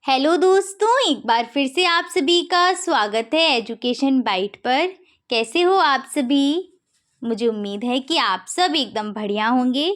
Hello दोस्तों, एक बार फिर से आप सभी का स्वागत है एजुकेशन बाइट पर। कैसे हो आप सभी? मुझे उम्मीद है कि आप सब एकदम बढ़िया होंगे।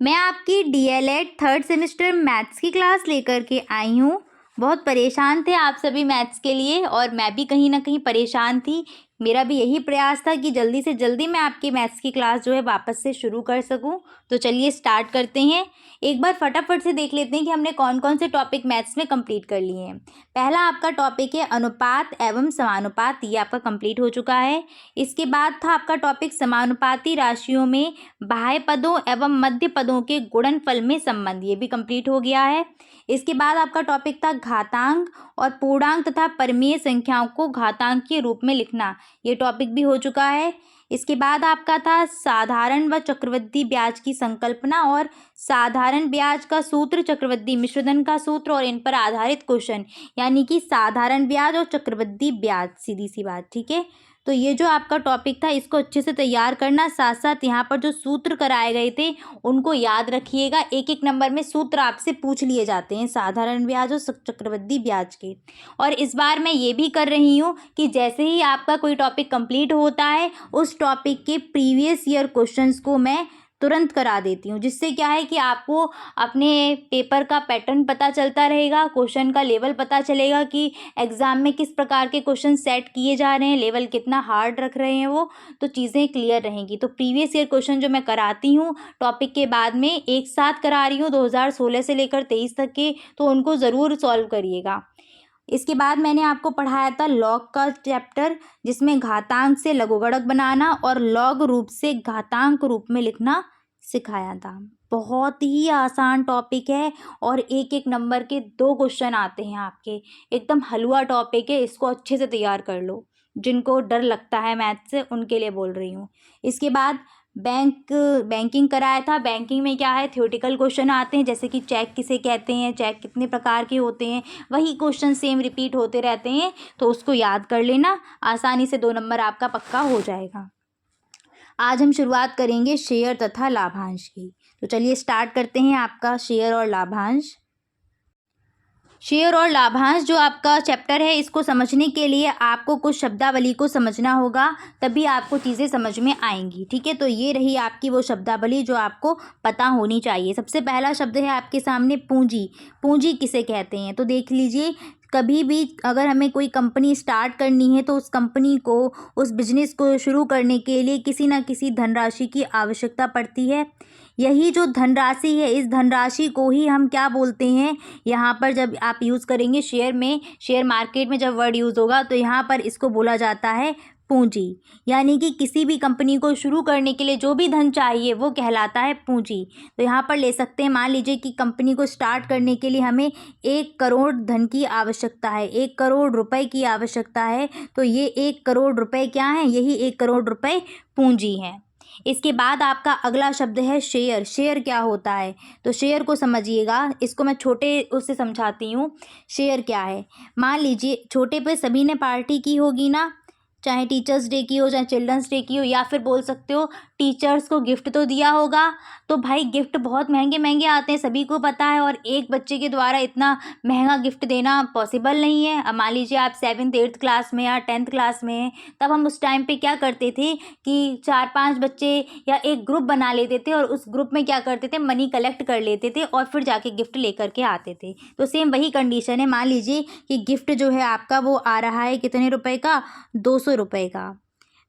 मैं आपकी डीएलएड थर्ड सेमेस्टर मैथ्स की क्लास लेकर के आई हूँ। बहुत परेशान थे आप सभी मैथ्स के लिए और मैं भी कहीं ना कहीं परेशान थी। मेरा भी यही प्रयास था कि जल्दी से जल्दी मैं आपकी मैथ्स की क्लास जो है वापस से शुरू कर सकूं। तो चलिए स्टार्ट करते हैं। एक बार फटाफट से देख लेते हैं कि हमने कौन कौन से टॉपिक मैथ्स में कंप्लीट कर लिए हैं। पहला आपका टॉपिक है अनुपात एवं समानुपात, ये आपका कंप्लीट हो चुका है। इसके बाद था आपका टॉपिक समानुपाती राशियों में बाह्य पदों एवं मध्य पदों के गुणनफल में संबंध, ये भी कंप्लीट हो गया है। इसके बाद आपका टॉपिक था घातांक और पूर्णांक तथा परिमेय संख्याओं को घातांक के रूप में लिखना, ये टॉपिक भी हो चुका है। इसके बाद आपका था साधारण व चक्रवृद्धि ब्याज की संकल्पना और साधारण ब्याज का सूत्र, चक्रवृद्धि मिश्रधन का सूत्र और इन पर आधारित क्वेश्चन, यानी कि साधारण ब्याज और चक्रवृद्धि ब्याज, सीधी सी बात। ठीक है, तो ये जो आपका टॉपिक था इसको अच्छे से तैयार करना। साथ साथ यहाँ पर जो सूत्र कराए गए थे उनको याद रखिएगा। एक एक नंबर में सूत्र आपसे पूछ लिए जाते हैं साधारण ब्याज और चक्रवृद्धि ब्याज के। और इस बार मैं ये भी कर रही हूँ कि जैसे ही आपका कोई टॉपिक कंप्लीट होता है उस टॉपिक के प्रीवियस ईयर क्वेश्चंस को मैं तुरंत करा देती हूँ, जिससे क्या है कि आपको अपने पेपर का पैटर्न पता चलता रहेगा, क्वेश्चन का लेवल पता चलेगा कि एग्ज़ाम में किस प्रकार के क्वेश्चन सेट किए जा रहे हैं, लेवल कितना हार्ड रख रहे हैं वो, तो चीज़ें क्लियर रहेंगी। तो प्रीवियस ईयर क्वेश्चन जो मैं कराती हूँ टॉपिक के बाद में एक साथ करा रही हूँ 2016 से लेकर 23 तक के, तो उनको ज़रूर सॉल्व करिएगा। इसके बाद मैंने आपको पढ़ाया था लॉग का चैप्टर, जिसमें घातांक से लघुगणक बनाना और लॉग रूप से घातांक रूप में लिखना सिखाया था। बहुत ही आसान टॉपिक है और एक एक नंबर के 2 क्वेश्चन आते हैं आपके। एकदम हलवा टॉपिक है, इसको अच्छे से तैयार कर लो। जिनको डर लगता है मैथ से उनके लिए बोल रही हूँ। इसके बाद बैंकिंग कराया था। बैंकिंग में क्या है, थ्योरेटिकल क्वेश्चन आते हैं, जैसे कि चेक किसे कहते हैं, चेक कितने प्रकार के होते हैं, वही क्वेश्चन सेम रिपीट होते रहते हैं, तो उसको याद कर लेना। आसानी से 2 नंबर आपका पक्का हो जाएगा। आज हम शुरुआत करेंगे शेयर तथा लाभांश की। तो चलिए स्टार्ट करते हैं आपका शेयर और लाभांश। शेयर और लाभांश जो आपका चैप्टर है, इसको समझने के लिए आपको कुछ शब्दावली को समझना होगा, तभी आपको चीज़ें समझ में आएंगी। ठीक है, तो ये रही आपकी वो शब्दावली जो आपको पता होनी चाहिए। सबसे पहला शब्द है आपके सामने पूंजी। पूंजी किसे कहते हैं, तो देख लीजिए। कभी भी अगर हमें कोई कंपनी स्टार्ट करनी है तो उस कंपनी को, उस बिजनेस को शुरू करने के लिए किसी ना किसी धनराशि की आवश्यकता पड़ती है। यही जो धनराशि है, इस धनराशि को ही हम क्या बोलते हैं, यहाँ पर जब आप यूज़ करेंगे शेयर में, शेयर मार्केट में जब वर्ड यूज़ होगा तो यहाँ पर इसको बोला जाता है पूंजी। यानी कि किसी भी कंपनी को शुरू करने के लिए जो भी धन चाहिए वो कहलाता है पूंजी। तो यहाँ पर ले सकते हैं, मान लीजिए कि कंपनी को स्टार्ट करने के लिए हमें 1 करोड़ धन की आवश्यकता है, 1 करोड़ रुपए की आवश्यकता है, तो ये 1 करोड़ रुपए क्या है, यही 1 करोड़ रुपए पूंजी है। इसके बाद आपका अगला शब्द है शेयर। शेयर क्या होता है, तो शेयर को समझिएगा, इसको मैं छोटे उससे समझाती हूँ। शेयर क्या है, मान लीजिए छोटे पे सभी ने पार्टी की होगी ना, चाहे टीचर्स डे की हो, चाहे चिल्ड्रंस डे की हो, या फिर बोल सकते हो टीचर्स को गिफ्ट तो दिया होगा। तो भाई गिफ्ट बहुत महंगे महंगे आते हैं, सभी को पता है, और एक बच्चे के द्वारा इतना महंगा गिफ्ट देना पॉसिबल नहीं है। अब मान लीजिए आप 7th 8th क्लास में या 10th क्लास में हैं, तब हम उस टाइम पे क्या करते थे कि 4-5 बच्चे या एक ग्रुप बना लेते थे और उस ग्रुप में क्या करते थे, मनी कलेक्ट कर लेते थे और फिर जाके गिफ्ट लेकर के आते थे। तो सेम वही कंडीशन है। मान लीजिए कि गिफ्ट जो है आपका वो आ रहा है कितने रुपए का, 200 रुपए का।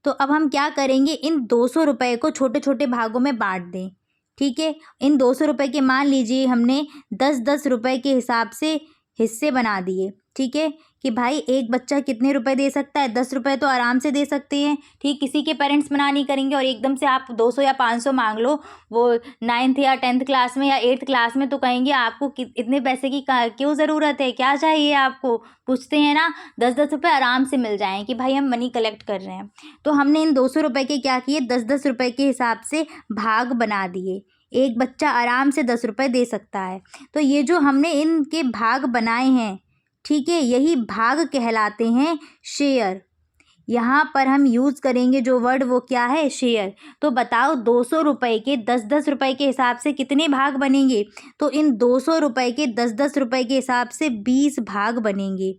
तो अब हम क्या करेंगे, इन 200 रुपए को छोटे छोटे भागों में बांट दें। ठीक है, इन 200 रुपए के मान लीजिए हमने 10-10 रुपए के हिसाब से हिस्से बना दिए। ठीक है, कि भाई एक बच्चा कितने रुपए दे सकता है, 10 रुपए तो आराम से दे सकते हैं। ठीक, किसी के पेरेंट्स मना नहीं करेंगे और एकदम से आप 200 या 500 मांग लो, वो 9th या 10th क्लास में या 8th क्लास में, तो कहेंगे आपको इतने पैसे की क्यों ज़रूरत है, क्या चाहिए आपको, पूछते हैं ना। 10-10 रुपये आराम से मिल जाएँ कि भाई हम मनी कलेक्ट कर रहे हैं। तो हमने इन 200 रुपये के क्या किए, 10-10 रुपये के हिसाब से भाग बना दिए। एक बच्चा आराम से 10 रुपये दे सकता है। तो ये जो हमने इनके भाग बनाए हैं, ठीक है, यही भाग कहलाते हैं शेयर। यहाँ पर हम यूज़ करेंगे जो वर्ड वो क्या है, शेयर। तो बताओ 200 रुपये के 10-10 रुपये के हिसाब से कितने भाग बनेंगे? तो इन 200 रुपये के 10-10 रुपये के हिसाब से 20 भाग बनेंगे।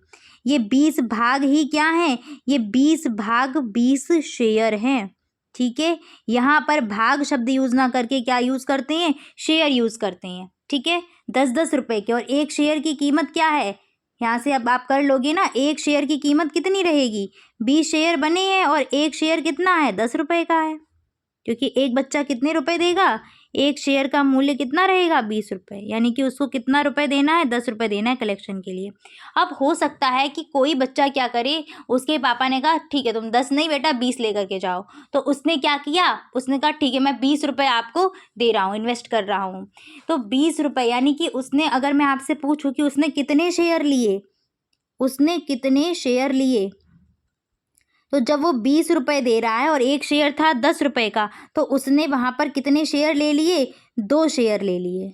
ये 20 भाग ही क्या हैं? ये 20 भाग 20 शेयर हैं। ठीक है, यहाँ पर भाग शब्द यूज़ ना करके क्या यूज़ करते हैं? शेयर यूज़ करते हैं। ठीक है, 10-10 रुपये के, और एक शेयर की कीमत क्या है? यहाँ से अब आप कर लोगे ना, एक शेयर की कीमत कितनी रहेगी? 20 शेयर बने हैं और एक शेयर कितना है? 10 रुपये का है, क्योंकि एक बच्चा कितने रुपए देगा? एक शेयर का मूल्य कितना रहेगा? 20 रुपये, यानी कि उसको कितना रुपए देना है? 10 रुपये देना है कलेक्शन के लिए। अब हो सकता है कि कोई बच्चा क्या करे, उसके पापा ने कहा ठीक है तुम 10 नहीं बेटा 20 लेकर के जाओ, तो उसने क्या किया? उसने कहा ठीक है मैं 20 रुपये आपको दे रहा हूँ, इन्वेस्ट कर रहा हूँ। तो 20 रुपये, यानी कि उसने, अगर मैं आपसे पूछूँ कि उसने कितने शेयर लिए, उसने कितने शेयर लिए, तो जब वो 20 रुपये दे रहा है और एक शेयर था 10 रुपये का, तो उसने वहाँ पर कितने शेयर ले लिए? 2 शेयर ले लिए।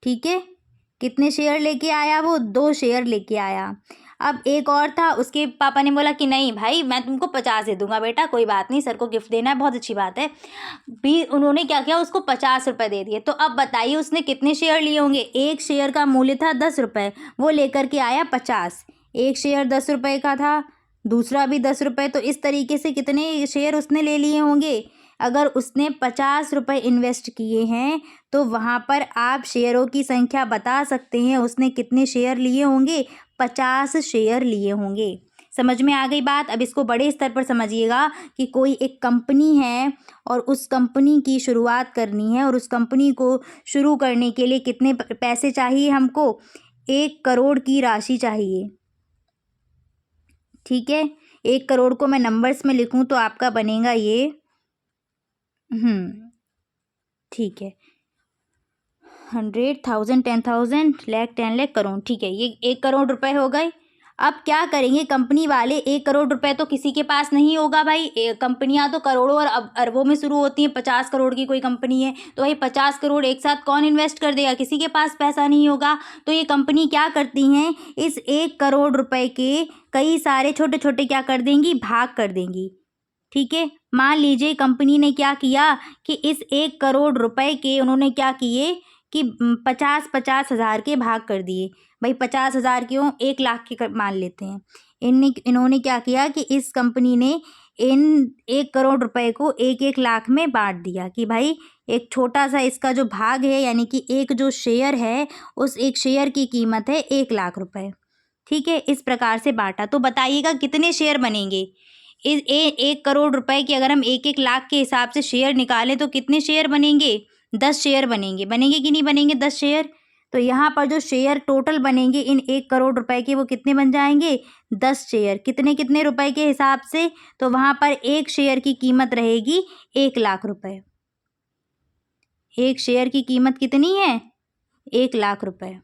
ठीक है, कितने शेयर लेके आया वो? 2 शेयर लेके आया। अब एक और था, उसके पापा ने बोला कि नहीं भाई मैं तुमको 50 दे दूंगा बेटा, कोई बात नहीं, सर को गिफ्ट देना है, बहुत अच्छी बात है। भी उन्होंने क्या किया, उसको 50 रुपये दे दिए। तो अब बताइए उसने कितने शेयर लिए होंगे? एक शेयर का मूल्य था 10 रुपये, वो लेकर के आया 50। एक शेयर 10 रुपये का था, दूसरा भी 10 रुपये, तो इस तरीके से कितने शेयर उसने ले लिए होंगे? अगर उसने 50 रुपये इन्वेस्ट किए हैं, तो वहाँ पर आप शेयरों की संख्या बता सकते हैं, उसने कितने शेयर लिए होंगे? 50 शेयर लिए होंगे। समझ में आ गई बात? अब इसको बड़े स्तर पर समझिएगा कि कोई एक कंपनी है और उस कंपनी की शुरुआत करनी है, और उस कंपनी को शुरू करने के लिए कितने पैसे चाहिए हमको? 1 करोड़ की राशि चाहिए। ठीक है, 1 करोड़ को मैं नंबर्स में लिखूं तो आपका बनेगा ये, ठीक है, 100,000, 10,000, लाख, 10 लाख, करोड़। ठीक है, ये 1 करोड़ रुपए हो गए। अब क्या करेंगे कंपनी वाले? 1 करोड़ रुपए तो किसी के पास नहीं होगा भाई, कंपनियां तो करोड़ों और अरबों में शुरू होती हैं। 50 करोड़ की कोई कंपनी है तो भाई 50 करोड़ एक साथ कौन इन्वेस्ट कर देगा? किसी के पास पैसा नहीं होगा। तो ये कंपनी क्या करती हैं, इस 1 करोड़ रुपए के कई सारे छोटे छोटे क्या कर देंगी? भाग कर देंगी। ठीक है, मान लीजिए कंपनी ने क्या किया कि इस 1 करोड़ रुपए के उन्होंने क्या किए कि 50-50 हज़ार के भाग कर दिए। भाई 50,000 क्यों? 1 लाख के मान लेते हैं। इन्होंने क्या किया कि इस कंपनी ने इन 1 करोड़ रुपए को 1-1 लाख में बांट दिया कि भाई एक छोटा सा इसका जो भाग है, यानी कि एक जो शेयर है, उस एक शेयर की कीमत है 1 लाख रुपए। ठीक है, इस प्रकार से बांटा। तो बताइएगा कितने शेयर बनेंगे? इस 1 करोड़ रुपए के अगर हम 1-1 लाख के हिसाब से शेयर निकालें तो कितने शेयर बनेंगे? 10 शेयर बनेंगे। बनेंगे कि नहीं बनेंगे 10 शेयर? तो यहाँ पर जो शेयर टोटल बनेंगे इन 1 करोड़ रुपए के, वो कितने बन जाएंगे? 10 शेयर। कितने कितने रुपए के हिसाब से? तो वहाँ पर एक शेयर की कीमत रहेगी 1 लाख रुपए। एक शेयर की कीमत कितनी है? 1 लाख रुपए।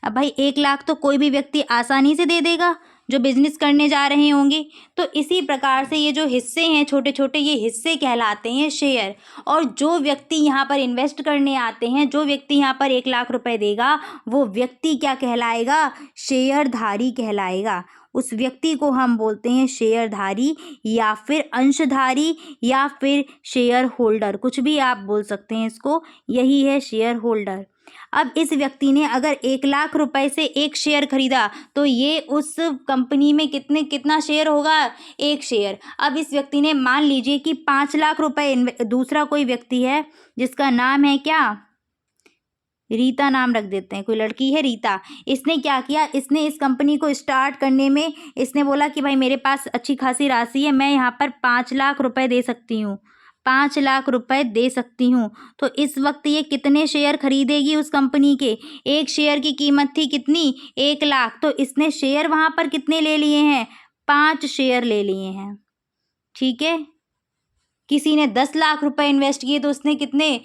अब भाई 1 लाख तो कोई भी व्यक्ति आसानी से दे देगा जो बिजनेस करने जा रहे होंगे। तो इसी प्रकार से ये जो हिस्से हैं छोटे छोटे, ये हिस्से कहलाते हैं शेयर। और जो व्यक्ति यहाँ पर इन्वेस्ट करने आते हैं, जो व्यक्ति यहाँ पर 1 लाख रुपए देगा, वो व्यक्ति क्या कहलाएगा? शेयरधारी कहलाएगा। उस व्यक्ति को हम बोलते हैं शेयरधारी, या फिर अंशधारी, या फिर शेयर होल्डर, कुछ भी आप बोल सकते हैं इसको। यही है शेयर होल्डर। अब इस व्यक्ति ने अगर 1 लाख रुपए से एक शेयर खरीदा, तो ये उस कंपनी में कितना शेयर होगा? 1 शेयर। अब इस व्यक्ति ने मान लीजिए कि 5 लाख रुपए, दूसरा कोई व्यक्ति है जिसका नाम है क्या? रीता नाम रख देते हैं, कोई लड़की है रीता। इसने क्या किया? इसने इस कंपनी को स्टार्ट करने में इसने बोला कि भाई मेरे पास अच्छी खासी राशि है, मैं यहाँ पर 5 लाख रुपए दे सकती हूँ, 5 लाख रुपए दे सकती हूँ। तो इस वक्त ये कितने शेयर खरीदेगी उस कंपनी के? एक शेयर की कीमत थी कितनी? 1 लाख। तो इसने शेयर वहाँ पर कितने ले लिए हैं? 5 शेयर ले लिए हैं। ठीक है, किसी ने 10 लाख रुपए इन्वेस्ट किए तो उसने कितने?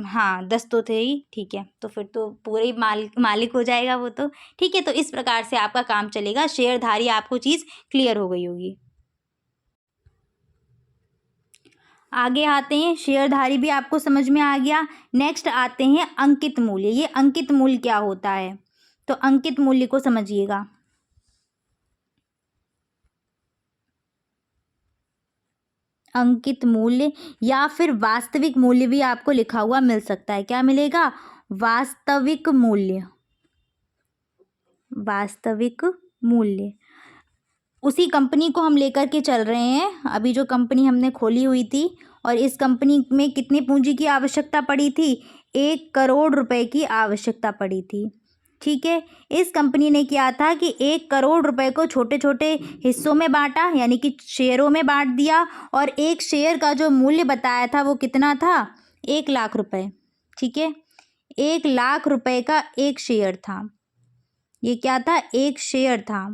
हाँ 10 तो थे ही। ठीक है, तो फिर तो पूरे ही मालिक हो जाएगा वो तो। ठीक है, तो इस प्रकार से आपका काम चलेगा। शेयरधारी आपको चीज़ क्लियर हो गई होगी। आगे आते हैं, शेयरधारी भी आपको समझ में आ गया। नेक्स्ट आते हैं अंकित मूल्य। ये अंकित मूल्य क्या होता है? तो अंकित मूल्य को समझिएगा। अंकित मूल्य या फिर वास्तविक मूल्य भी आपको लिखा हुआ मिल सकता है। क्या मिलेगा? वास्तविक मूल्य। वास्तविक मूल्य उसी कंपनी को हम लेकर के चल रहे हैं। अभी जो कंपनी हमने खोली हुई थी और इस कंपनी में कितनी पूंजी की आवश्यकता पड़ी थी? 1 करोड़ रुपए की आवश्यकता पड़ी थी। ठीक है, इस कंपनी ने क्या था कि 1 करोड़ रुपए को छोटे छोटे हिस्सों में बांटा, यानी कि शेयरों में बांट दिया, और एक शेयर का जो मूल्य बताया था वो कितना था? 1 लाख रुपए। ठीक है, 1 लाख रुपए का एक शेयर था। ये क्या था? एक शेयर था।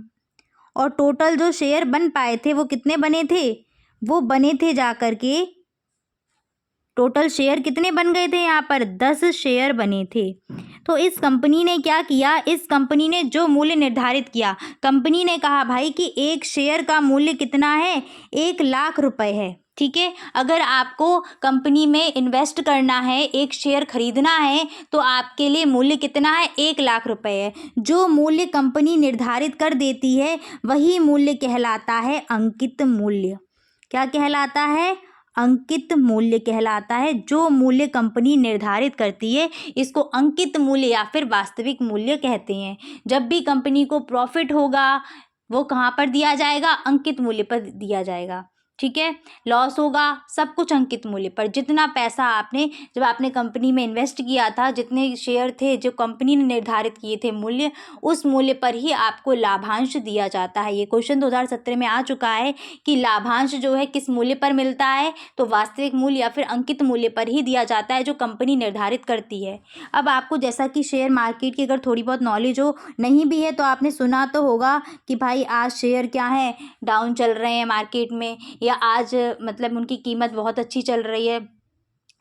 और टोटल जो शेयर बन पाए थे वो कितने बने थे? वो बने थे जाकर के, टोटल शेयर कितने बन गए थे यहाँ पर? 10 शेयर बने थे। तो इस कंपनी ने क्या किया? इस कंपनी ने जो मूल्य निर्धारित किया, कंपनी ने कहा भाई कि एक शेयर का मूल्य कितना है? 1 लाख रुपए है। ठीक है, अगर आपको कंपनी में इन्वेस्ट करना है, एक शेयर खरीदना है, तो आपके लिए मूल्य कितना है? 1 लाख रुपए है। जो मूल्य कंपनी निर्धारित कर देती है वही मूल्य कहलाता है अंकित मूल्य। क्या कहलाता है? अंकित मूल्य कहलाता है। जो मूल्य कंपनी निर्धारित करती है इसको अंकित मूल्य या फिर वास्तविक मूल्य कहते हैं। जब भी कंपनी को प्रॉफिट होगा वो कहाँ पर दिया जाएगा? अंकित मूल्य पर दिया जाएगा। ठीक है, लॉस होगा सब कुछ अंकित मूल्य पर। जितना पैसा आपने जब आपने कंपनी में इन्वेस्ट किया था, जितने शेयर थे जो कंपनी ने निर्धारित किए थे मूल्य, उस मूल्य पर ही आपको लाभांश दिया जाता है। ये क्वेश्चन 2017 में आ चुका है कि लाभांश जो है किस मूल्य पर मिलता है? तो वास्तविक मूल्य या फिर अंकित मूल्य पर ही दिया जाता है जो कंपनी निर्धारित करती है। अब आपको जैसा कि शेयर मार्केट की अगर थोड़ी बहुत नॉलेज हो, नहीं भी है तो आपने सुना तो होगा कि भाई आज शेयर क्या है, डाउन चल रहे हैं मार्केट में, या आज मतलब उनकी कीमत बहुत अच्छी चल रही है।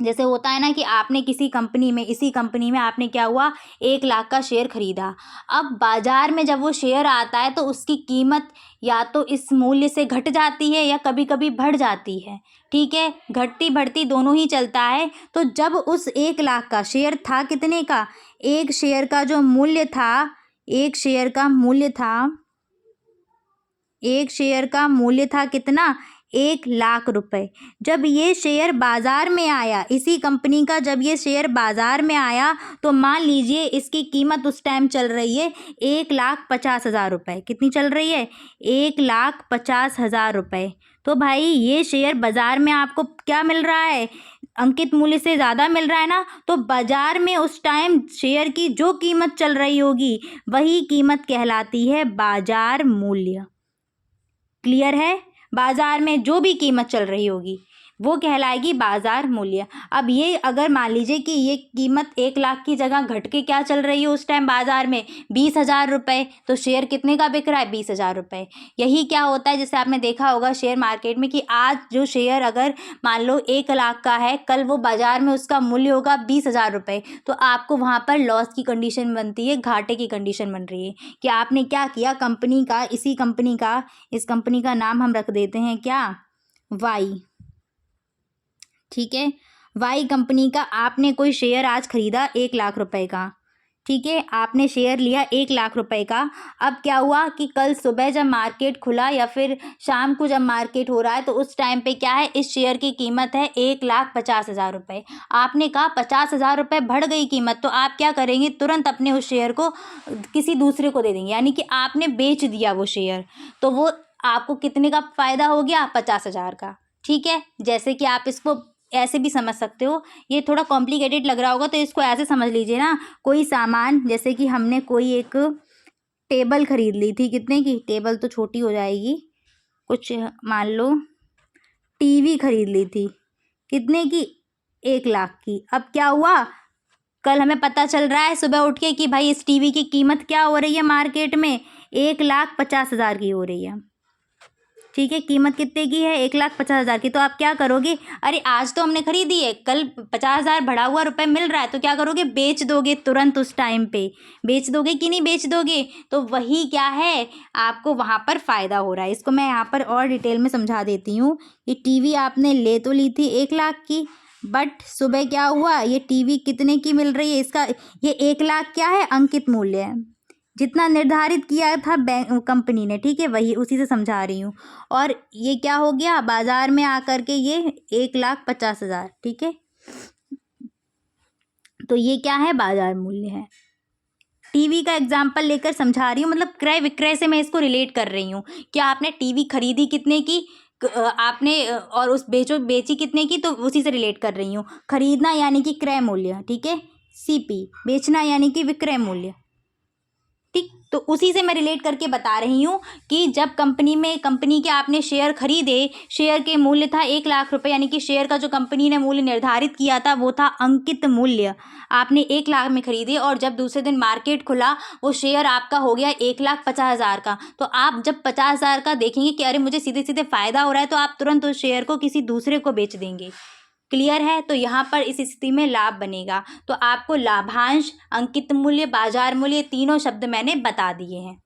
जैसे होता है ना कि आपने किसी कंपनी में, इसी कंपनी में आपने क्या हुआ, 1 लाख का शेयर खरीदा। अब बाजार में जब वो शेयर आता है तो उसकी कीमत या तो इस मूल्य से घट जाती है या कभी कभी बढ़ जाती है। ठीक है, घटती बढ़ती दोनों ही चलता है। तो जब उस 1 लाख का शेयर था, कितने का? एक शेयर का जो मूल्य था, एक शेयर का मूल्य था, एक शेयर का मूल्य था कितना? 1 लाख रुपए। जब ये शेयर बाजार में आया, इसी कंपनी का जब ये शेयर बाजार में आया, तो मान लीजिए इसकी कीमत उस टाइम चल रही है 1,50,000 रुपये। कितनी चल रही है? 1,50,000 रुपये। तो भाई ये शेयर बाजार में आपको क्या मिल रहा है? अंकित मूल्य से ज़्यादा मिल रहा है ना। तो बाजार में उस टाइम शेयर की जो कीमत चल रही होगी वही कीमत कहलाती है बाजार मूल्य। क्लियर है? बाजार में जो भी कीमत चल रही होगी वो कहलाएगी बाजार मूल्य। अब ये अगर मान लीजिए कि ये कीमत 1 लाख की जगह घट के क्या चल रही है उस टाइम बाजार में? 20,000 रुपये। तो शेयर कितने का बिक रहा है? 20,000 रुपये। यही क्या होता है, जैसे आपने देखा होगा शेयर मार्केट में, कि आज जो शेयर अगर मान लो 1 लाख का है, कल वो बाजार में उसका मूल्य होगा 20,000 रुपये। तो आपको वहाँ पर लॉस की कंडीशन बनती है, घाटे की कंडीशन बन रही है कि आपने क्या किया, कंपनी का, इसी कंपनी का, इस कंपनी का नाम हम रख देते हैं क्या? वाई। ठीक है, वाई कंपनी का आपने कोई शेयर आज खरीदा 1 लाख रुपए का। ठीक है, आपने शेयर लिया 1 लाख रुपए का। अब क्या हुआ कि कल सुबह जब मार्केट खुला या फिर शाम को जब मार्केट हो रहा है तो उस टाइम पे क्या है, इस शेयर की कीमत है 1,50,000 रुपये। आपने कहा 50,000 रुपये बढ़ गई कीमत, तो आप क्या करेंगे? तुरंत अपने उस शेयर को किसी दूसरे को दे देंगे, यानी कि आपने बेच दिया वो शेयर। तो वो आपको कितने का फ़ायदा हो गया? 50,000 का। ठीक है, जैसे कि आप इसको ऐसे भी समझ सकते हो। ये थोड़ा कॉम्प्लिकेटेड लग रहा होगा तो इसको ऐसे समझ लीजिए ना, कोई सामान, जैसे कि हमने कोई एक टेबल खरीद ली थी। कितने की? टेबल तो छोटी हो जाएगी, कुछ मान लो टीवी खरीद ली थी। कितने की? 1 लाख की। अब क्या हुआ, कल हमें पता चल रहा है सुबह उठ के कि भाई इस टीवी की कीमत क्या हो रही है मार्केट में? 1,50,000 की हो रही है। ठीक है, कीमत कितने की है? 1,50,000 की। तो आप क्या करोगे? अरे आज तो हमने खरीदी है, कल 50,000 बढ़ा हुआ रुपए मिल रहा है, तो क्या करोगे? बेच दोगे तुरंत, उस टाइम पे बेच दोगे कि नहीं बेच दोगे? तो वही क्या है, आपको वहाँ पर फ़ायदा हो रहा है। इसको मैं यहाँ पर और डिटेल में समझा देती हूँ। ये टीवी आपने ले तो ली थी 1 लाख की, बट सुबह क्या हुआ, ये टीवी कितने की मिल रही है? इसका ये 1 लाख क्या है? अंकित मूल्य है। जितना निर्धारित किया था बैंक कंपनी ने, ठीक है, वही उसी से समझा रही हूँ। और ये क्या हो गया, बाजार में आकर के ये 1,50,000, ठीक है। तो ये क्या है, बाजार मूल्य है। टीवी का एग्जाम्पल लेकर समझा रही हूँ, मतलब क्रय विक्रय से मैं इसको रिलेट कर रही हूँ। क्या आपने टीवी खरीदी कितने की, आपने और उस बेची कितने की, तो उसी से रिलेट कर रही हूँ। खरीदना यानी कि क्रय मूल्य, ठीक है, सीपी। बेचना यानी कि विक्रय मूल्य, ठीक। तो उसी से मैं रिलेट करके बता रही हूँ कि जब कंपनी के आपने शेयर खरीदे, शेयर के मूल्य था 1,00,000 रुपये, यानी कि शेयर का जो कंपनी ने मूल्य निर्धारित किया था वो था अंकित मूल्य। आपने 1,00,000 में खरीदे और जब दूसरे दिन मार्केट खुला वो शेयर आपका हो गया 1,50,000 का। तो आप जब 50,000 का देखेंगे कि अरे मुझे सीधे सीधे फ़ायदा हो रहा है, तो आप तुरंत उस शेयर को किसी दूसरे को बेच देंगे। क्लियर है। तो यहाँ पर इस स्थिति में लाभ बनेगा। तो आपको लाभांश, अंकित मूल्य, बाजार मूल्य, तीनों शब्द मैंने बता दिए हैं।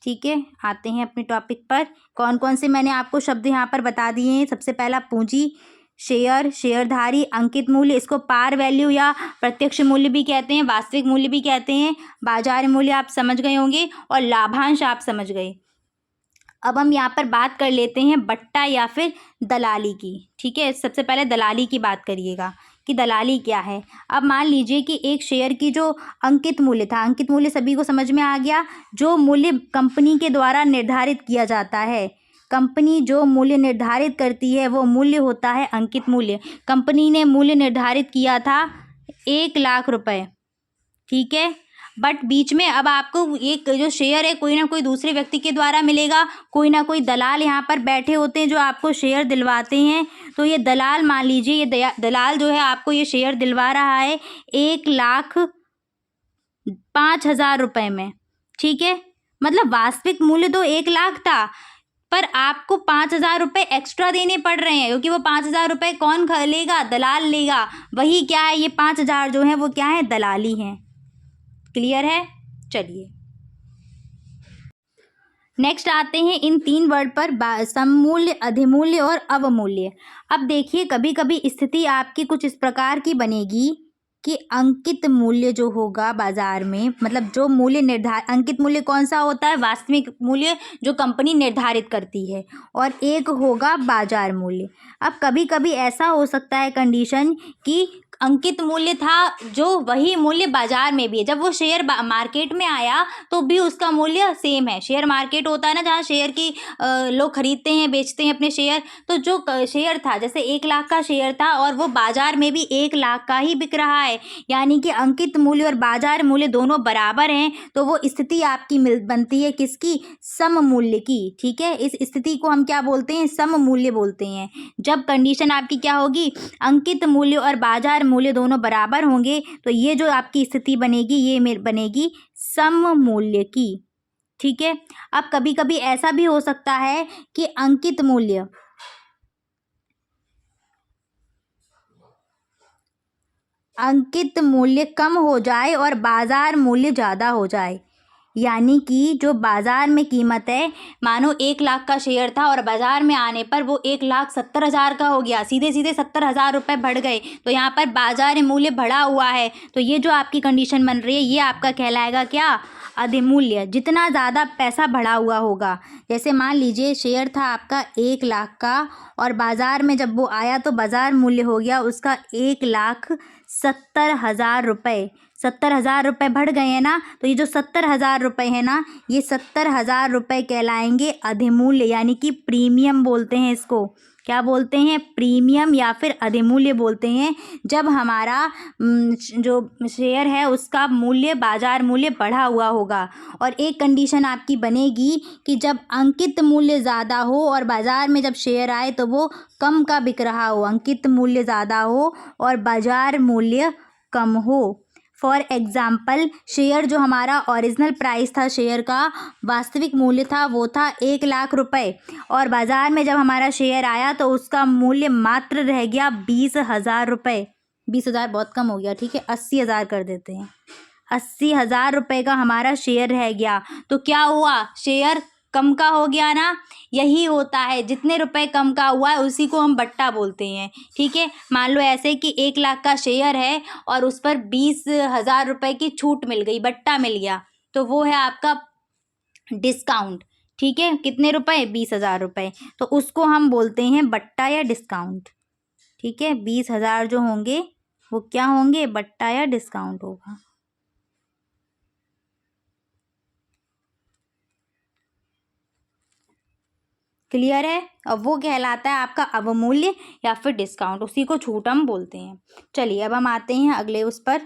ठीक है, आते हैं अपने टॉपिक पर। कौन कौन से मैंने आपको शब्द यहाँ पर बता दिए हैं। सबसे पहला पूंजी, शेयर, शेयरधारी, अंकित मूल्य, इसको पार वैल्यू या प्रत्यक्ष मूल्य भी कहते हैं, वास्तविक मूल्य भी कहते हैं। बाजार मूल्य आप समझ गए होंगे और लाभांश आप समझ गए। अब हम यहाँ पर बात कर लेते हैं बट्टा या फिर दलाली की। ठीक है, सबसे पहले दलाली की बात करिएगा कि दलाली क्या है। अब मान लीजिए कि एक शेयर की जो अंकित मूल्य था, अंकित मूल्य सभी को समझ में आ गया, जो मूल्य कंपनी के द्वारा निर्धारित किया जाता है। कंपनी जो मूल्य निर्धारित करती है वो मूल्य होता है अंकित मूल्य। कंपनी ने मूल्य निर्धारित किया था 1,00,000 रुपये, ठीक है। बट बीच में अब आपको एक जो शेयर है कोई ना कोई दूसरे व्यक्ति के द्वारा मिलेगा, कोई ना कोई दलाल यहाँ पर बैठे होते हैं जो आपको शेयर दिलवाते हैं। तो ये दलाल, मान लीजिए ये दलाल जो है आपको ये शेयर दिलवा रहा है 1,05,000 रुपये में, ठीक है। मतलब वास्तविक मूल्य तो 1,00,000 था, पर आपको 5,000 रुपये एक्स्ट्रा देने पड़ रहे हैं, क्योंकि वो 5,000 रुपये कौन लेगा, दलाल लेगा। वही क्या है, ये 5,000 जो है वो क्या है, दलाली हैं। क्लियर है। चलिए नेक्स्ट आते हैं इन 3 वर्ड पर, सममूल्य, अधिमूल्य और अवमूल्य। अब देखिए कभी कभी स्थिति आपकी कुछ इस प्रकार की बनेगी कि अंकित मूल्य जो होगा बाजार में, मतलब जो मूल्य निर्धारित, अंकित मूल्य कौन सा होता है, वास्तविक मूल्य जो कंपनी निर्धारित करती है, और एक होगा बाजार मूल्य। अब कभी कभी ऐसा हो सकता है कंडीशन कि अंकित मूल्य था जो वही मूल्य बाजार में भी है। जब वो शेयर मार्केट में आया तो भी उसका मूल्य सेम है। शेयर मार्केट होता है ना, जहाँ शेयर की लोग खरीदते हैं बेचते हैं अपने शेयर। तो जो शेयर था, जैसे 1,00,000 का शेयर था और वो बाजार में भी 1,00,000 का ही बिक रहा है, यानी कि अंकित मूल्य और बाजार मूल्य दोनों बराबर हैं। तो वो स्थिति आपकी बनती है किसकी, सम मूल्य की। ठीक है, इस स्थिति को हम क्या बोलते हैं, सम मूल्य बोलते हैं। जब कंडीशन आपकी क्या होगी, अंकित मूल्य और बाजार मूल्य दोनों बराबर होंगे, तो ये जो आपकी स्थिति बनेगी ये बनेगी सम मूल्य की। ठीक है। अब कभी कभी ऐसा भी हो सकता है कि अंकित मूल्य कम हो जाए और बाजार मूल्य ज़्यादा हो जाए। यानी कि जो बाजार में कीमत है, मानो 1,00,000 का शेयर था और बाजार में आने पर वो 1,70,000 का हो गया, सीधे सीधे 70,000 रुपये बढ़ गए। तो यहाँ पर बाजार मूल्य बढ़ा हुआ है। तो ये जो आपकी कंडीशन बन रही है ये आपका कहलाएगा क्या, अधिमूल्य। जितना ज़्यादा पैसा बढ़ा हुआ होगा, जैसे मान लीजिए शेयर था आपका 1,00,000 का और बाजार में जब वो आया तो बाजार मूल्य हो गया उसका 1,70,000 रुपये। 70,000 रुपये बढ़ गए हैं ना, तो ये जो 70,000 रुपये है ना, ये 70,000 रुपये कहलाएंगे अधिमूल्य, यानी कि प्रीमियम बोलते हैं इसको। क्या बोलते हैं, प्रीमियम या फिर अधिमूल्य बोलते हैं। जब हमारा जो शेयर है उसका मूल्य, बाजार मूल्य बढ़ा हुआ होगा। और एक कंडीशन आपकी बनेगी कि जब अंकित मूल्य ज़्यादा हो और बाज़ार में जब शेयर आए तो वो कम का बिक रहा हो, अंकित मूल्य ज़्यादा हो और बाज़ार मूल्य कम हो। फॉर एग्ज़ाम्पल, शेयर जो हमारा ओरिजिनल प्राइस था, शेयर का वास्तविक मूल्य था वो था 1,00,000 रुपये, और बाज़ार में जब हमारा शेयर आया तो उसका मूल्य मात्र रह गया 20,000 रुपये। 20,000 बहुत कम हो गया, ठीक है, 80,000 कर देते हैं। 80,000 रुपये का हमारा शेयर रह गया। तो क्या हुआ, शेयर कम का हो गया ना। यही होता है, जितने रुपए कम का हुआ है उसी को हम बट्टा बोलते हैं। ठीक है, मान लो ऐसे कि 1,00,000 का शेयर है और उस पर 20,000 रुपये की छूट मिल गई, बट्टा मिल गया। तो वो है आपका डिस्काउंट। ठीक है, कितने रुपए? 20,000 रुपये। तो उसको हम बोलते हैं बट्टा या डिस्काउंट। ठीक है, 20,000 जो होंगे वो क्या होंगे? बट्टा या डिस्काउंट होगा। क्लियर है? अब वो कहलाता है आपका अवमूल्य या फिर डिस्काउंट, उसी को छूट हम बोलते हैं। चलिए अब हम आते हैं अगले उस पर,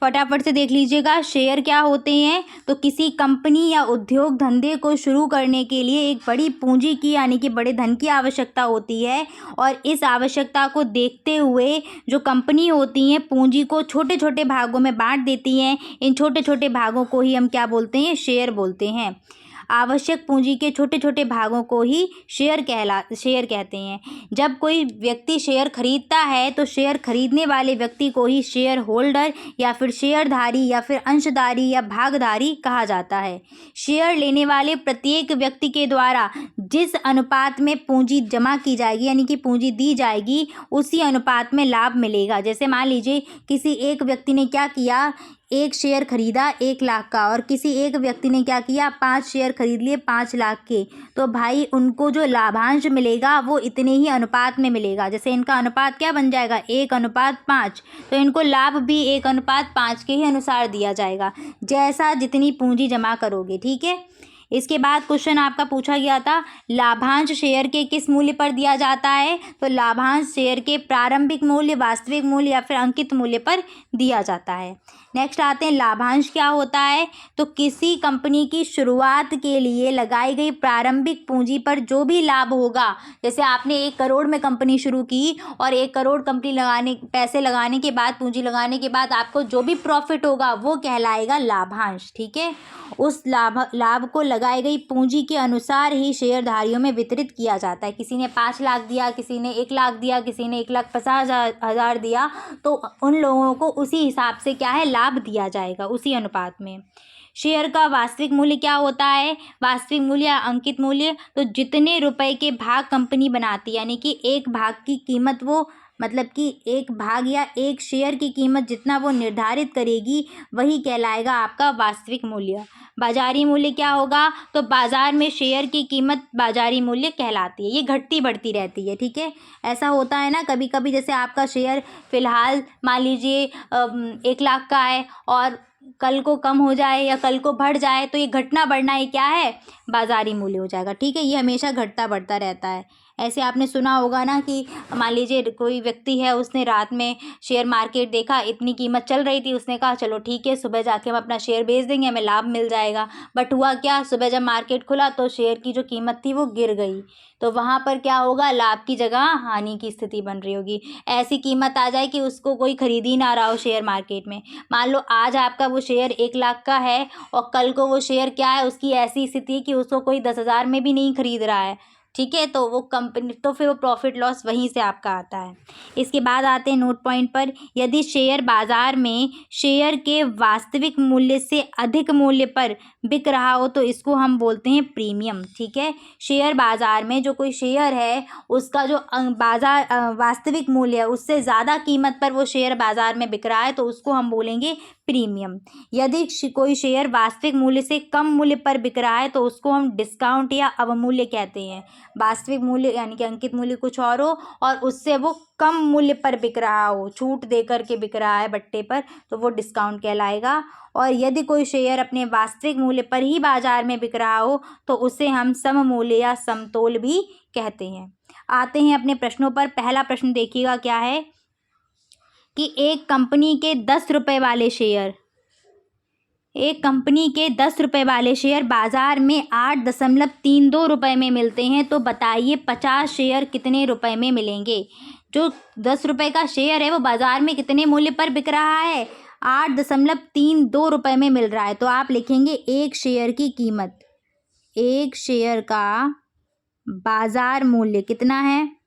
फटाफट से देख लीजिएगा। शेयर क्या होते हैं? तो किसी कंपनी या उद्योग धंधे को शुरू करने के लिए एक बड़ी पूंजी की यानी कि बड़े धन की आवश्यकता होती है, और इस आवश्यकता को देखते हुए जो कंपनी होती हैं पूंजी को छोटे छोटे भागों में बांट देती हैं। इन छोटे छोटे भागों को ही हम क्या बोलते हैं? शेयर बोलते हैं। आवश्यक पूंजी के छोटे छोटे भागों को ही शेयर कहते हैं। जब कोई व्यक्ति शेयर खरीदता है तो शेयर खरीदने वाले व्यक्ति को ही शेयर होल्डर या फिर शेयरधारी या फिर अंशधारी या भागधारी कहा जाता है। शेयर लेने वाले प्रत्येक व्यक्ति के द्वारा जिस अनुपात में पूंजी जमा की जाएगी यानी कि पूंजी दी जाएगी, उसी अनुपात में लाभ मिलेगा। जैसे मान लीजिए किसी एक व्यक्ति ने क्या किया, एक शेयर खरीदा 1,00,000 का, और किसी एक व्यक्ति ने क्या किया, 5 शेयर खरीद लिए 5,00,000 के। तो भाई उनको जो लाभांश मिलेगा वो इतने ही अनुपात में मिलेगा। जैसे इनका अनुपात क्या बन जाएगा? 1:5। तो इनको लाभ भी 1:5 के ही अनुसार दिया जाएगा, जैसा जितनी पूंजी जमा करोगे। ठीक है, इसके बाद क्वेश्चन आपका पूछा गया था, लाभांश शेयर के किस मूल्य पर दिया जाता है? तो लाभांश शेयर के प्रारंभिक मूल्य, वास्तविक मूल्य या फिर अंकित मूल्य पर दिया जाता है। नेक्स्ट आते हैं, लाभांश क्या होता है? तो किसी कंपनी की शुरुआत के लिए लगाई गई प्रारंभिक पूंजी पर जो भी लाभ होगा, जैसे आपने 1 करोड़ में कंपनी शुरू की और 1 करोड़ पैसे लगाने के बाद, पूंजी लगाने के बाद आपको जो भी प्रॉफिट होगा वो कहलाएगा लाभांश। ठीक है, उस लाभ को लगाई गई पूंजी के अनुसार ही शेयरधारियों में वितरित किया जाता है। किसी ने 5,00,000 दिया, किसी ने 1,00,000 दिया, किसी ने 1,50,000 दिया, तो उन लोगों को उसी हिसाब से क्या है, लाभ दिया जाएगा, उसी अनुपात में। शेयर का वास्तविक मूल्य क्या होता है? वास्तविक मूल्य या अंकित मूल्य, तो जितने रुपए के भाग कंपनी बनाती है, यानी कि एक भाग की कीमत वो, मतलब कि एक भाग या एक शेयर की कीमत जितना वो निर्धारित करेगी वही कहलाएगा आपका वास्तविक मूल्य। बाजारी मूल्य क्या होगा? तो बाजार में शेयर की कीमत बाजारी मूल्य कहलाती है। ये घटती बढ़ती रहती है। ठीक है, ऐसा होता है ना कभी कभी, जैसे आपका शेयर फिलहाल मान लीजिए 1,00,000 का है और कल को कम हो जाए या कल को बढ़ जाए, तो ये घटना बढ़ना ये क्या है? बाजारी मूल्य हो जाएगा। ठीक है, ये हमेशा घटता बढ़ता रहता है। ऐसे आपने सुना होगा ना कि मान लीजिए कोई व्यक्ति है, उसने रात में शेयर मार्केट देखा, इतनी कीमत चल रही थी, उसने कहा चलो ठीक है सुबह जाके हम अपना शेयर बेच देंगे, हमें लाभ मिल जाएगा। बट हुआ क्या, सुबह जब मार्केट खुला तो शेयर की जो कीमत थी वो गिर गई। तो वहाँ पर क्या होगा, लाभ की जगह हानि की स्थिति बन रही होगी। ऐसी कीमत आ जाए कि उसको कोई खरीद ही ना रहा हो शेयर मार्केट में। मान लो आज आपका वो शेयर 1,00,000 का है और कल को वो शेयर क्या है, उसकी ऐसी स्थिति है कि उसको कोई 10,000 में भी नहीं खरीद रहा है। ठीक है, तो वो कंपनी, तो फिर वो प्रॉफिट लॉस वहीं से आपका आता है। इसके बाद आते हैं नोट पॉइंट पर, यदि शेयर बाजार में शेयर के वास्तविक मूल्य से अधिक मूल्य पर बिक रहा हो तो इसको हम बोलते हैं प्रीमियम। ठीक है, शेयर बाजार में जो कोई शेयर है उसका जो वास्तविक मूल्य है उससे ज़्यादा कीमत पर वो शेयर बाजार में बिक रहा है तो उसको हम बोलेंगे प्रीमियम। यदि कोई शेयर वास्तविक मूल्य से कम मूल्य पर बिक रहा है तो उसको हम डिस्काउंट या अवमूल्य कहते हैं। वास्तविक मूल्य यानी कि अंकित मूल्य कुछ और हो और उससे वो कम मूल्य पर बिक रहा हो, छूट दे करके बिक रहा है बट्टे पर, तो वो डिस्काउंट कहलाएगा। और यदि कोई शेयर अपने वास्तविक मूल्य पर ही बाजार में बिक रहा हो तो उसे हम सममूल्य या समतोल भी कहते हैं। आते हैं अपने प्रश्नों पर। पहला प्रश्न देखिएगा क्या है कि एक कंपनी के 10 रुपये वाले शेयर बाजार में 8.32 रुपये में मिलते हैं, तो बताइए 50 शेयर कितने रुपए में मिलेंगे? जो 10 रुपये का शेयर है वो बाजार में कितने मूल्य पर बिक रहा है? 8.32 रुपये में मिल रहा है। तो आप लिखेंगे एक शेयर की कीमत, एक शेयर का बाजार मूल्य कितना है?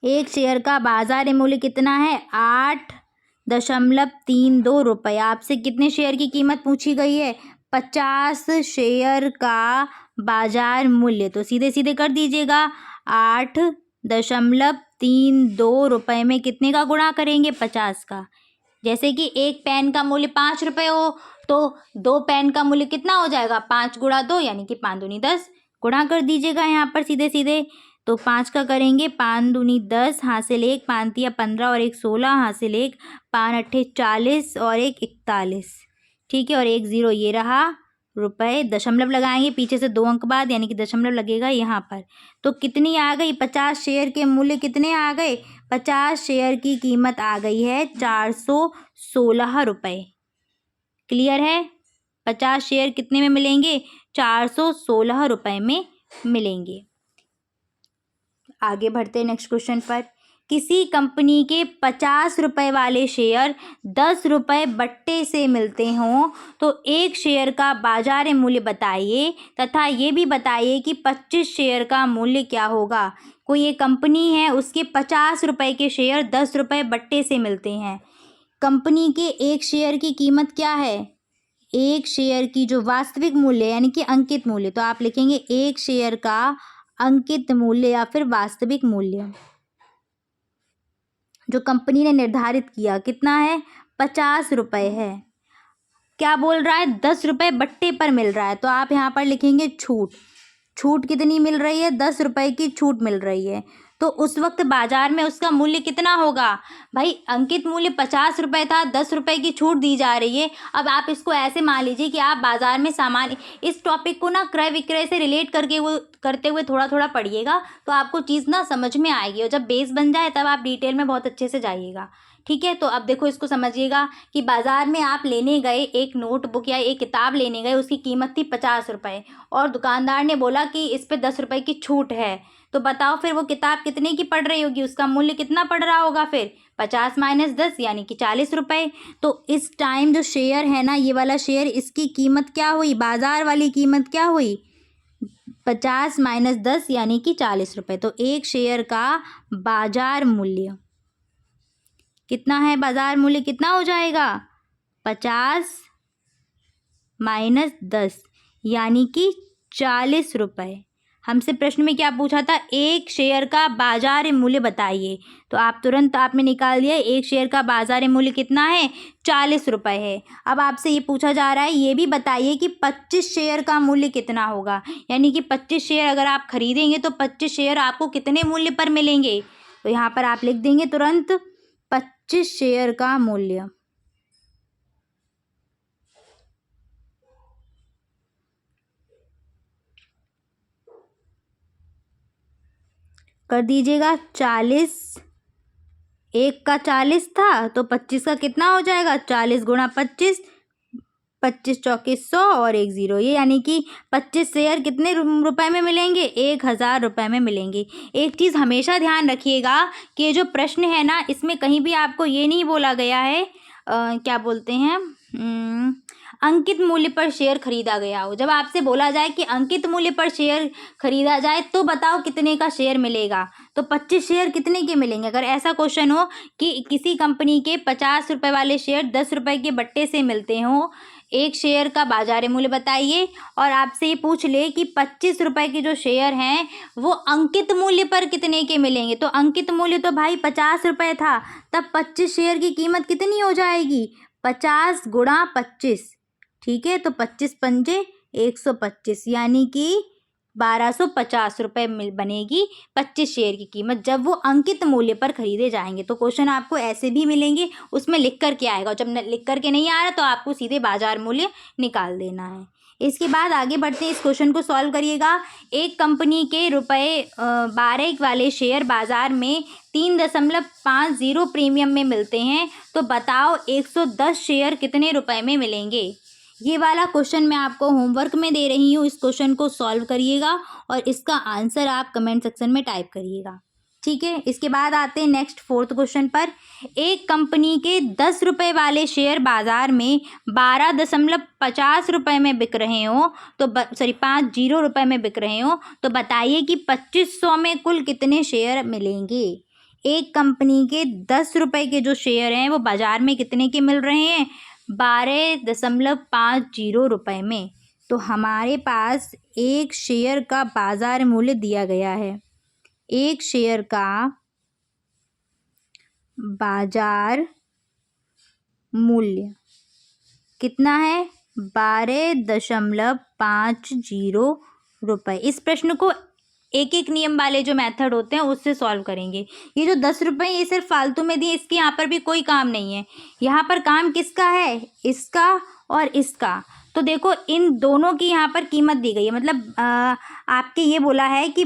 एक शेयर का बाजार मूल्य कितना है? 8.32 रुपये। आपसे कितने शेयर की कीमत पूछी गई है? 50 शेयर का बाजार मूल्य। तो सीधे सीधे कर दीजिएगा, 8.32 रुपये में कितने का गुणा करेंगे? 50 का। जैसे कि एक पेन का मूल्य 5 रुपये हो तो 2 पेन का मूल्य कितना हो जाएगा, 5 गुणा 2 यानी कि 5 दूनी 10। गुणा कर दीजिएगा यहाँ पर सीधे सीधे। तो 5 का करेंगे, 5 दूनी 10, हासिल 1, 5 तिया 15 और 1 16, हासिल 1, 5 अट्ठे 40 और 1 41। ठीक है, और 1 0 ये रहा रुपए। दशमलव लगाएंगे पीछे से 2 अंक बाद, यानी कि दशमलव लगेगा यहाँ पर। तो कितनी आ गई, 50 शेयर के मूल्य कितने आ गए, 50 शेयर की कीमत आ गई है 416 रुपये। क्लियर है, 50 शेयर कितने में मिलेंगे, 416 रुपये में मिलेंगे। आगे बढ़ते हैं नेक्स्ट क्वेश्चन पर। किसी कंपनी के 50 रुपये वाले शेयर 10 रुपये बट्टे से मिलते हों तो एक शेयर का बाजार मूल्य बताइए तथा ये भी बताइए कि 25 शेयर का मूल्य क्या होगा। कोई एक कंपनी है, उसके 50 रुपये के शेयर 10 रुपये बट्टे से मिलते हैं। कंपनी के एक शेयर की कीमत क्या है, एक शेयर की जो वास्तविक मूल्य यानी कि अंकित मूल्य, तो आप लिखेंगे एक शेयर का अंकित मूल्य या फिर वास्तविक मूल्य जो कंपनी ने निर्धारित किया कितना है, 50 रुपये है। क्या बोल रहा है, 10 रुपये बट्टे पर मिल रहा है, तो आप यहाँ पर लिखेंगे छूट। छूट कितनी मिल रही है, 10 रुपये की छूट मिल रही है। तो उस वक्त बाजार में उसका मूल्य कितना होगा, भाई अंकित मूल्य 50 रुपये था, 10 रुपये की छूट दी जा रही है। अब आप इसको ऐसे मान लीजिए कि आप बाजार में सामान, इस टॉपिक को ना क्रय विक्रय से रिलेट करते हुए थोड़ा थोड़ा पढ़िएगा तो आपको चीज़ ना समझ में आएगी, और जब बेस बन जाए तब आप डिटेल में बहुत अच्छे से जाइएगा। ठीक है, तो अब देखो इसको समझिएगा कि बाजार में आप लेने गए एक नोटबुक या एक किताब लेने गए, उसकी कीमत थी 50 रुपये और दुकानदार ने बोला कि इस पे 10 रुपये की छूट है। तो बताओ फिर वो किताब कितने की पड़ रही होगी, उसका मूल्य कितना पड़ रहा होगा फिर, 50 - 10 यानी कि 40 रुपये। तो इस टाइम जो शेयर है ना, ये वाला शेयर, इसकी कीमत क्या हुई, बाजार वाली कीमत क्या हुई, 50 - 10 यानी कि 40 रुपये। तो एक शेयर का बाजार मूल्य कितना है, बाजार मूल्य कितना हो जाएगा, 50 - 10 यानी कि 40 रुपये। हमसे प्रश्न में क्या पूछा था, एक शेयर का बाजार मूल्य बताइए, तो आप तुरंत आपने निकाल दिया, एक शेयर का बाजार मूल्य कितना है, 40 रुपये है। अब आपसे ये पूछा जा रहा है, ये भी बताइए कि 25 शेयर का मूल्य कितना होगा, यानी कि 25 शेयर अगर आप खरीदेंगे तो 25 शेयर आपको कितने मूल्य पर मिलेंगे। तो यहाँ पर आप लिख देंगे तुरंत 25 शेयर का मूल्य। कर दीजिएगा, 40, एक का 40 था तो 25 का कितना हो जाएगा, 40 गुणा 25, 25 चौके 100 और 1 0, ये यानी कि 25 शेयर कितने रुपए में मिलेंगे, 1000 रुपये में मिलेंगे। एक चीज़ हमेशा ध्यान रखिएगा कि ये जो प्रश्न है ना, इसमें कहीं भी आपको ये नहीं बोला गया है क्या बोलते हैं, अंकित मूल्य पर शेयर खरीदा गया हो। जब आपसे बोला जाए कि अंकित मूल्य पर शेयर खरीदा जाए तो बताओ कितने का शेयर मिलेगा, तो 25 शेयर कितने के मिलेंगे। अगर ऐसा क्वेश्चन हो कि किसी कंपनी के 50 रुपये वाले शेयर 10 रुपये के बट्टे से मिलते हों, एक शेयर का बाजार मूल्य बताइए, और आपसे ये पूछ ले कि 25 रुपये के जो शेयर हैं वो अंकित मूल्य पर कितने के मिलेंगे, तो अंकित मूल्य तो भाई 50 रुपये था, तब 25 शेयर की कीमत कितनी हो जाएगी, 50 गुणा 25। ठीक है, तो 25 पंजे 125 यानी कि 1250 रुपये बनेगी 25 शेयर की कीमत, जब वो अंकित मूल्य पर खरीदे जाएंगे। तो क्वेश्चन आपको ऐसे भी मिलेंगे, उसमें लिख कर के आएगा, जब लिख कर के नहीं आ रहा तो आपको सीधे बाजार मूल्य निकाल देना है। इसके बाद आगे बढ़ते हैं, इस क्वेश्चन को सॉल्व करिएगा। एक कंपनी के ₹12 वाले शेयर बाजार में 3.50 प्रीमियम में मिलते हैं, तो बताओ 110 शेयर कितने रुपए में मिलेंगे। ये वाला क्वेश्चन मैं आपको होमवर्क में दे रही हूँ, इस क्वेश्चन को सॉल्व करिएगा और इसका आंसर आप कमेंट सेक्शन में टाइप करिएगा। ठीक है, इसके बाद आते हैं नेक्स्ट 4th क्वेश्चन पर। एक कंपनी के 10 रुपये वाले शेयर बाजार में 12.50 रुपये में बिक रहे हो, तो 50 रुपये में बिक रहे हो, तो बताइए कि 2500 में कुल कितने शेयर मिलेंगे। एक कंपनी के 10 रुपये के जो शेयर हैं वो बाजार में कितने के मिल रहे हैं, 12.50 रुपये में। तो हमारे पास एक शेयर का बाजार मूल्य दिया गया है, एक शेयर का बाजार मूल्य कितना है? 12.50 रुपये। इस प्रश्न को एक एक नियम वाले जो मेथड होते हैं उससे सॉल्व करेंगे। ये जो 10 रुपये ये सिर्फ फालतू में दिए, इसके यहाँ पर भी कोई काम नहीं है। यहाँ पर काम किसका है? इसका और इसका। तो देखो इन दोनों की यहाँ पर कीमत दी गई है, मतलब आपके ये बोला है कि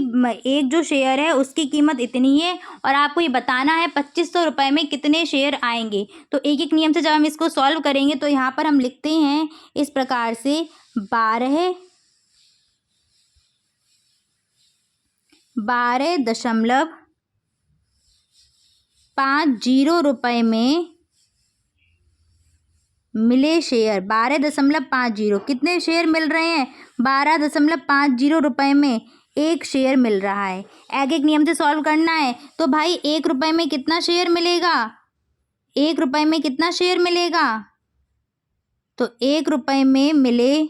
एक जो शेयर है उसकी कीमत इतनी है और आपको ये बताना है 2500 रुपये में कितने शेयर आएंगे। तो एक एक नियम से जब हम इसको सॉल्व करेंगे तो यहाँ पर हम लिखते हैं इस प्रकार से 12.50 रुपये में मिले शेयर। 12.50 कितने शेयर मिल रहे हैं? 12.50 रुपये में एक शेयर मिल रहा है। एक एक नियम से सॉल्व करना है। तो भाई 1 रुपये में कितना शेयर मिलेगा? 1 रुपये में कितना शेयर मिलेगा? तो 1 रुपये में मिले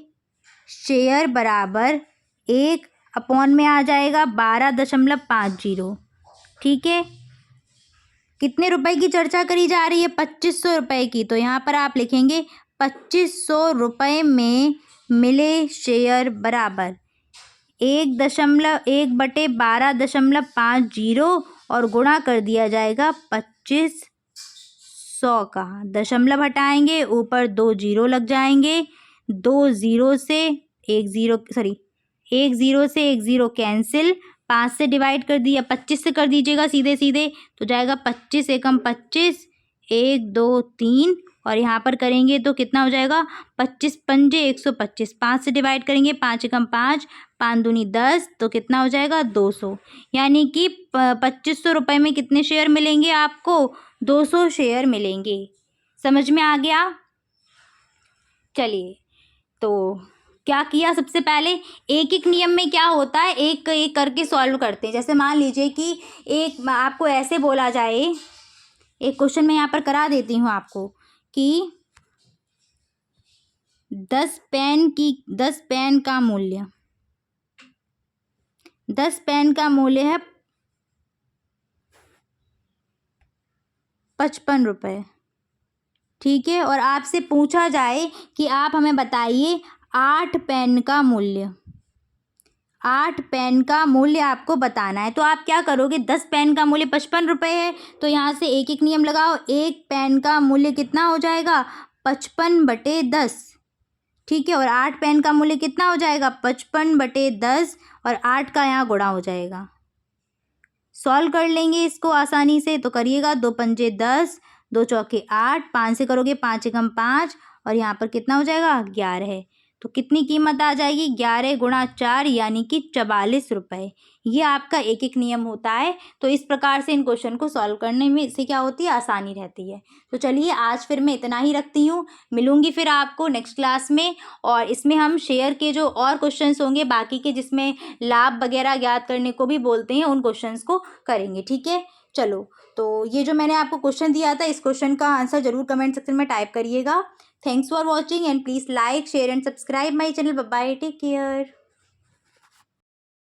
शेयर बराबर 1 अपॉन में आ जाएगा 12.50। ठीक है, कितने रुपए की चर्चा करी जा रही है? 2500 रुपये की। तो यहाँ पर आप लिखेंगे 2500 रुपये में मिले शेयर बराबर 1/12.50 और गुणा कर दिया जाएगा 2500 का। दशमलव हटाएंगे, ऊपर 2 जीरो लग जाएंगे। 2 जीरो से 1 जीरो कैंसिल। 5 से डिवाइड कर दिया, 25 से कर दीजिएगा सीधे सीधे, तो जाएगा 25 एकम 25, 1 2 3 और यहाँ पर करेंगे तो कितना हो जाएगा? 25 पंजे 125। 5 से डिवाइड करेंगे, 5 एकम 5, 5 दूनी 10, तो कितना हो जाएगा? 200। यानी कि 2500 रुपये में कितने शेयर मिलेंगे आपको? 200 शेयर मिलेंगे। समझ में आ गया? चलिए, तो क्या किया? सबसे पहले एक एक नियम में क्या होता है, एक एक करके सॉल्व करते हैं। जैसे मान लीजिए कि एक आपको ऐसे बोला जाए, एक क्वेश्चन मैं यहाँ पर करा देती हूँ आपको कि 10 पेन का मूल्य 10 पेन का मूल्य है 55 रुपये। ठीक है, और आपसे पूछा जाए कि आप हमें बताइए 8 पेन का मूल्य। 8 पेन का मूल्य आपको बताना है। तो आप क्या करोगे? 10 पेन का मूल्य 55 रुपये है, तो यहाँ से एक एक नियम लगाओ। 1 पेन का मूल्य कितना हो जाएगा? 55/10। ठीक है, और 8 पेन का मूल्य कितना हो जाएगा? 55/10 और 8 का यहाँ गुणा हो जाएगा। सॉल्व कर लेंगे इसको आसानी से, तो करिएगा। 2 पंजे 10, 2 चौके 8, 5 से करोगे 5 एकम 5 और यहाँ पर कितना हो जाएगा? 11। तो कितनी कीमत आ जाएगी? 11 गुणा 4 यानी कि 44 रुपये। ये आपका एक एक नियम होता है। तो इस प्रकार से इन क्वेश्चन को सॉल्व करने में इससे क्या होती है? आसानी रहती है। तो चलिए आज फिर मैं इतना ही रखती हूँ। मिलूंगी फिर आपको नेक्स्ट क्लास में, और इसमें हम शेयर के जो और क्वेश्चंस होंगे बाकी के, जिसमें लाभ वगैरह ज्ञात करने को भी बोलते हैं, उन क्वेश्चंस को करेंगे। ठीक है, चलो। तो ये जो मैंने आपको क्वेश्चन दिया था, इस क्वेश्चन का आंसर जरूर कमेंट सेक्शन में टाइप करिएगा। Thanks for watching and please like, share and subscribe my channel. Bye bye. Take care.